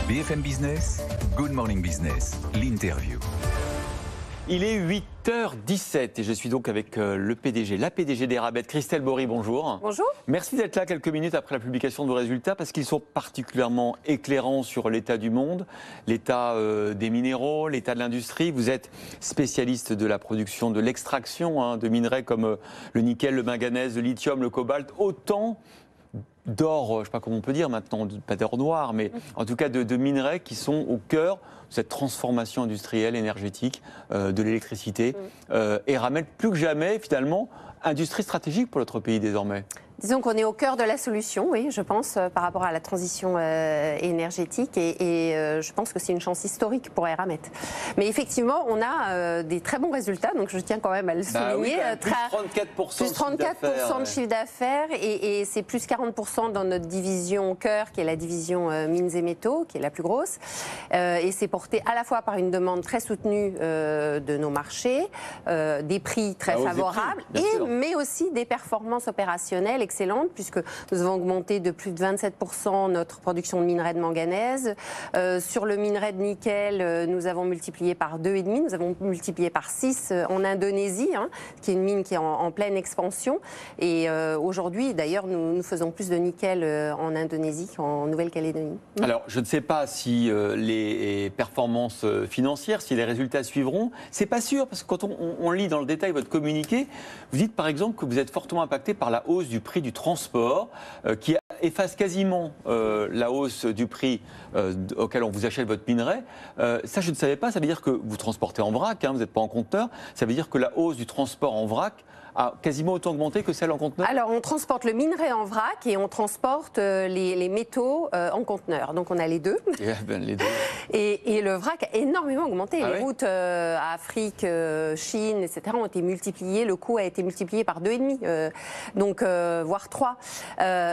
BFM Business, Good Morning Business, l'interview. Il est 8h17 et je suis donc avec la PDG d'Eramet, Christelle Bory, bonjour. Bonjour. Merci d'être là quelques minutes après la publication de vos résultats parce qu'ils sont particulièrement éclairants sur l'état du monde, l'état des minéraux, l'état de l'industrie. Vous êtes spécialiste de la production, de l'extraction de minerais comme le nickel, le manganèse, le lithium, le cobalt, autant d'or, je ne sais pas comment on peut dire maintenant, pas d'or noir, mais en tout cas de minerais qui sont au cœur de cette transformation industrielle, énergétique, de l'électricité. Eramet, plus que jamais, finalement, industrie stratégique pour notre pays désormais. Disons qu'on est au cœur de la solution, oui, je pense, par rapport à la transition énergétique et je pense que c'est une chance historique pour Eramet. Mais effectivement, on a des très bons résultats, donc je tiens quand même à le souligner. Plus 34% de chiffre d'affaires et c'est plus 40% dans notre division cœur, qui est la division mines et métaux, qui est la plus grosse. Et c'est porté à la fois par une demande très soutenue de nos marchés, des prix très favorables, mais aussi des performances opérationnelles excellente puisque nous avons augmenté de plus de 27% notre production de minerais de manganèse. Sur le minerai de nickel, nous avons multiplié par 2,5, nous avons multiplié par 6 en Indonésie, qui est une mine qui est en pleine expansion. Et aujourd'hui, d'ailleurs, nous faisons plus de nickel en Indonésie qu'en Nouvelle-Calédonie. Alors, je ne sais pas si les performances financières, si les résultats suivront. C'est pas sûr, parce que quand on lit dans le détail votre communiqué, vous dites par exemple que vous êtes fortement impacté par la hausse du prix du transport qui efface quasiment la hausse du prix auquel on vous achète votre minerai. Ça, je ne savais pas. Ça veut dire que vous transportez en vrac, vous n'êtes pas en conteneur. Ça veut dire que la hausse du transport en vrac a quasiment autant augmenté que celle en conteneur? Alors, on transporte le minerai en vrac et on transporte les métaux en conteneur. Donc, on a les deux. Les deux. Et le vrac a énormément augmenté. Les routes Afrique, Chine, etc. ont été multipliées. Le coût a été multiplié par 2,5, donc voire 3.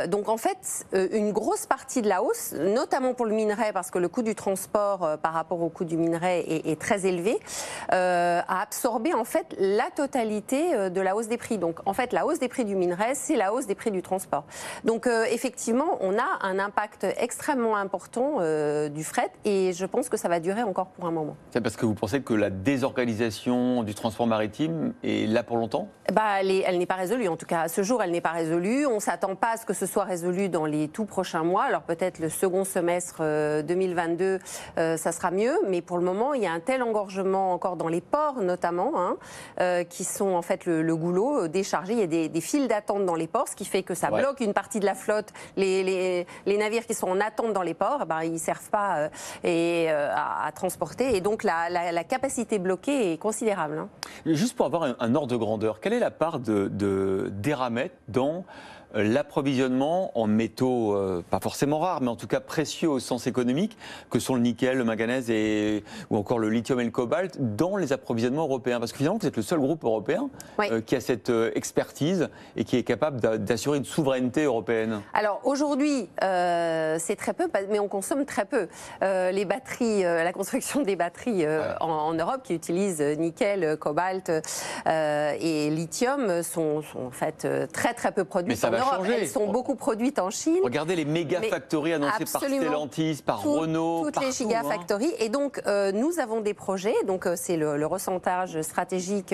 Donc, en fait, une grosse partie de la hausse, notamment pour le minerai, parce que le coût du transport par rapport au coût du minerai est très élevé, a absorbé en fait la totalité de la hausse des prix. Donc, en fait, la hausse des prix du minerai, c'est la hausse des prix du transport. Donc, effectivement, on a un impact extrêmement important du fret et je pense que ça va durer encore pour un moment. C'est parce que vous pensez que la désorganisation du transport maritime est là pour longtemps? Elle n'est pas résolue. En tout cas, à ce jour, elle n'est pas résolue. On ne s'attend pas à ce que ce soit résolu dans les tout prochains mois. Alors, peut-être le second semestre 2022, ça sera mieux. Mais pour le moment, il y a un tel engorgement encore dans les ports, notamment, qui sont en fait le goulot déchargé. Il y a des files d'attente dans les ports, ce qui fait que ça bloque une partie de la flotte. Les navires qui sont en attente dans les ports, ils ne servent pas à transporter. Et donc, la capacité bloquée est considérable. Juste pour avoir un ordre de grandeur, quelle est la part d'Eramet dans l'approvisionnement en métaux, pas forcément rares, mais en tout cas précieux au sens économique, que sont le nickel, le manganèse ou encore le lithium et le cobalt, dans les approvisionnements européens? Parce que finalement, vous êtes le seul groupe européen qui a cette expertise et qui est capable d'assurer une souveraineté européenne. Alors aujourd'hui, c'est très peu, mais on consomme très peu. Les batteries, la construction des batteries en Europe qui utilisent nickel, cobalt et lithium sont en fait très très peu produites en Europe. Elles sont beaucoup produites en Chine. Regardez les méga factories annoncées par Stellantis, par Renault, toutes les gigafactories. Et donc, nous avons des projets. Donc, c'est le recentrage stratégique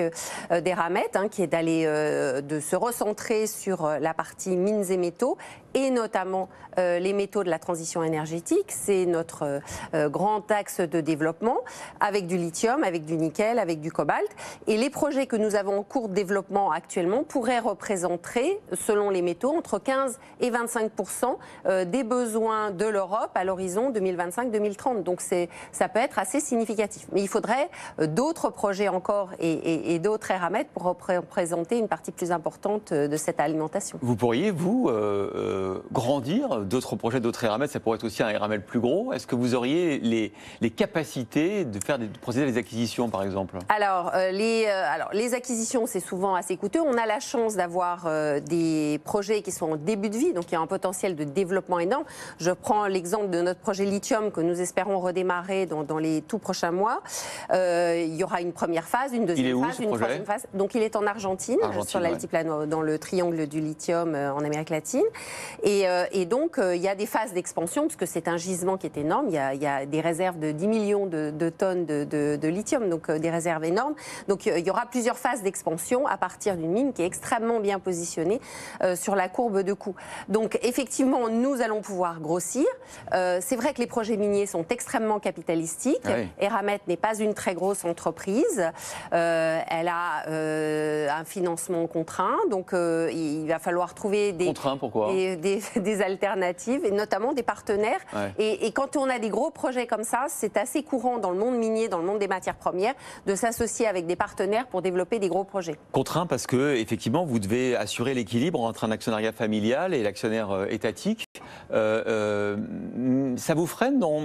d'Eramet, qui est de se recentrer sur la partie mines et métaux, et notamment les métaux de la transition énergétique. C'est notre grand axe de développement, avec du lithium, avec du nickel, avec du cobalt. Et les projets que nous avons en cours de développement actuellement pourraient représenter, selon les métaux, entre 15 et 25% des besoins de l'Europe à l'horizon 2025-2030. Donc ça peut être assez significatif. Mais il faudrait d'autres projets encore et d'autres Eramet pour représenter une partie plus importante de cette alimentation. Vous pourriez, vous, grandir d'autres projets, d'autres Eramet? Ça pourrait être aussi un Eramet plus gros. Est-ce que vous auriez les capacités de procéder à des acquisitions, par exemple? Alors, les acquisitions, c'est souvent assez coûteux. On a la chance d'avoir des projets qui sont en début de vie, donc il y a un potentiel de développement énorme. Je prends l'exemple de notre projet lithium que nous espérons redémarrer dans les tout prochains mois. Il y aura une première phase, une deuxième phase, une troisième phase. Donc il est en Argentine, sur l'altiplano, dans le triangle du lithium en Amérique latine. Et donc, il y a des phases d'expansion, parce que c'est un gisement qui est énorme. Il y a des réserves de 10 millions de tonnes de lithium, donc des réserves énormes. Donc, il y aura plusieurs phases d'expansion à partir d'une mine qui est extrêmement bien positionnée sur la courbe de coût. Donc, effectivement, nous allons pouvoir grossir. C'est vrai que les projets miniers sont extrêmement capitalistiques. Oui. Eramet n'est pas une très grosse entreprise. Elle a un financement contraint, donc il va falloir trouver Contraint, pourquoi ? des alternatives, et notamment des partenaires. Ouais. Et quand on a des gros projets comme ça, c'est assez courant dans le monde minier, dans le monde des matières premières, de s'associer avec des partenaires pour développer des gros projets. Contraint parce que, effectivement, vous devez assurer l'équilibre entre un actionnariat familial et l'actionnaire étatique. Ça vous freine dans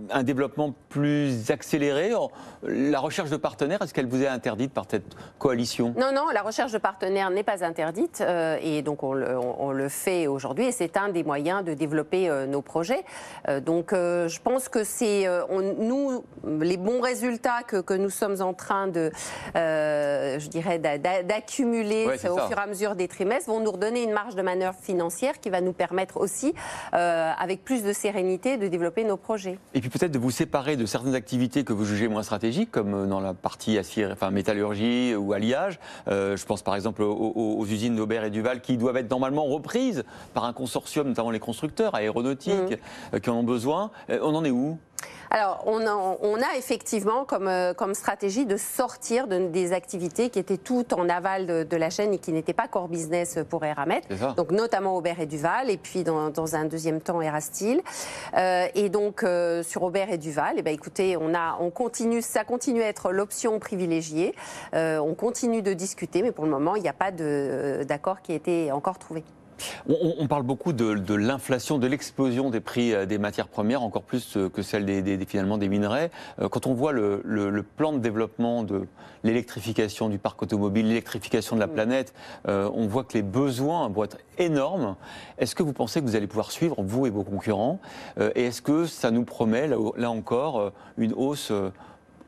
un développement plus accéléré? La recherche de partenaires, est-ce qu'elle vous est interdite par cette coalition? Non, non, la recherche de partenaires n'est pas interdite et donc on le fait aujourd'hui et c'est un des moyens de développer nos projets. Donc je pense que c'est nous, les bons résultats que nous sommes en train de, je dirais, d'accumuler au fur et à mesure des trimestres vont nous redonner une marge de manœuvre financière qui va nous permettre aussi, avec plus de sérénité, de développer nos projets. Et puis peut-être de vous séparer de certaines activités que vous jugez moins stratégiques, comme dans la partie acier, enfin métallurgie ou alliage. Je pense par exemple aux usines d'Aubert et Duval qui doivent être normalement reprises par un consortium, notamment les constructeurs aéronautiques qui en ont besoin. On en est où ? Alors, on a effectivement comme stratégie de sortir des activités qui étaient toutes en aval de la chaîne et qui n'étaient pas core business pour Eramet. Donc, notamment Aubert et Duval, et puis dans un deuxième temps Erasteel. Et donc, sur Aubert et Duval, écoutez, ça continue à être l'option privilégiée. On continue de discuter, mais pour le moment, il n'y a pas d'accord qui a été encore trouvé. On parle beaucoup de l'inflation, de l'explosion des prix des matières premières, encore plus que celle finalement des minerais. Quand on voit le plan de développement de l'électrification du parc automobile, l'électrification de la planète, on voit que les besoins vont être énormes. Est-ce que vous pensez que vous allez pouvoir suivre, vous et vos concurrents, et est-ce que ça nous promet, là encore, une hausse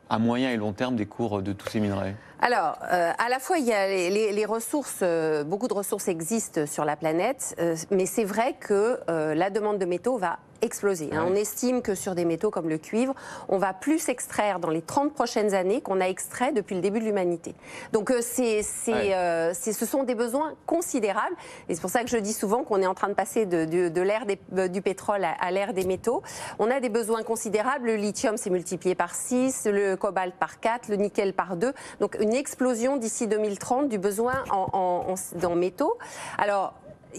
à moyen et long terme des cours de tous ces minerais ? Alors, à la fois, il y a les ressources, beaucoup de ressources existent sur la planète, mais c'est vrai que la demande de métaux va exploser. On estime que sur des métaux comme le cuivre, on va plus extraire dans les 30 prochaines années qu'on a extrait depuis le début de l'humanité. Donc, ce sont des besoins considérables. Et c'est pour ça que je dis souvent qu'on est en train de passer de l'ère du pétrole à l'ère des métaux. On a des besoins considérables. Le lithium s'est multiplié par 6, le cobalt par 4, le nickel par 2. Donc, une explosion d'ici 2030 du besoin en métaux. Alors,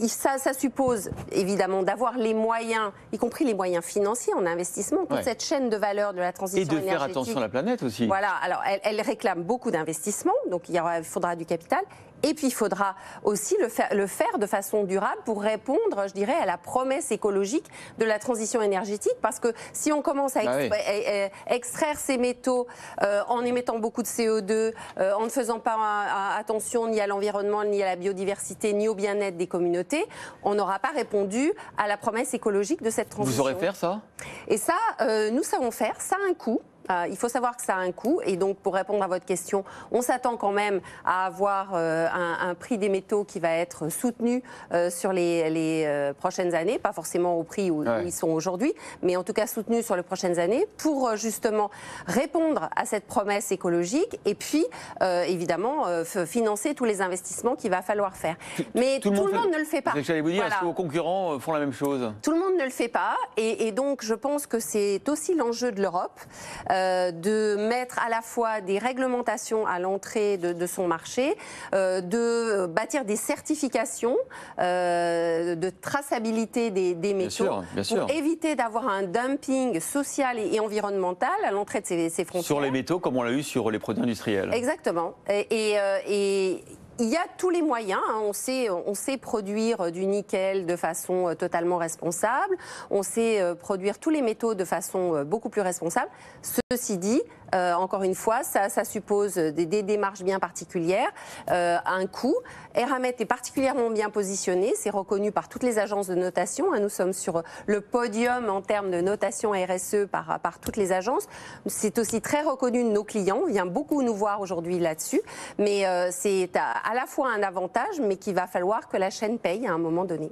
ça suppose évidemment d'avoir les moyens, y compris les moyens financiers en investissement, toute cette chaîne de valeur de la transition énergétique. Et de faire attention à la planète aussi. Voilà, alors elle réclame beaucoup d'investissements, donc il faudra du capital. Et puis, il faudra aussi le faire de façon durable pour répondre, je dirais, à la promesse écologique de la transition énergétique. Parce que si on commence à extraire ces métaux en émettant beaucoup de CO2, en ne faisant pas attention ni à l'environnement, ni à la biodiversité, ni au bien-être des communautés, on n'aura pas répondu à la promesse écologique de cette transition. Vous saurez faire ça ? Et ça, nous savons faire. Ça a un coût. Il faut savoir que ça a un coût et donc pour répondre à votre question, on s'attend quand même à avoir un prix des métaux qui va être soutenu sur les prochaines années, pas forcément au prix où ils sont aujourd'hui, mais en tout cas soutenu sur les prochaines années pour justement répondre à cette promesse écologique et puis évidemment financer tous les investissements qu'il va falloir faire. Mais tout le monde ne le fait pas. C'est ce que j'allais vous dire, est-ce que vos concurrents font la même chose ? Tout le monde ne le fait pas et donc je pense que c'est aussi l'enjeu de l'Europe. De mettre à la fois des réglementations à l'entrée de son marché, de bâtir des certifications de traçabilité des métaux bien sûr. pour éviter d'avoir un dumping social et environnemental à l'entrée de ces frontières. Sur les métaux comme on l'a eu sur les produits industriels. Exactement. Et il y a tous les moyens, on sait produire du nickel de façon totalement responsable, on sait produire tous les métaux de façon beaucoup plus responsable. Ceci dit, encore une fois, ça suppose des démarches bien particulières, un coût. Eramet est particulièrement bien positionné, c'est reconnu par toutes les agences de notation. Nous sommes sur le podium en termes de notation RSE par toutes les agences. C'est aussi très reconnu de nos clients, on vient beaucoup nous voir aujourd'hui là-dessus, mais c'est à la fois un avantage, mais qu'il va falloir que la chaîne paye à un moment donné.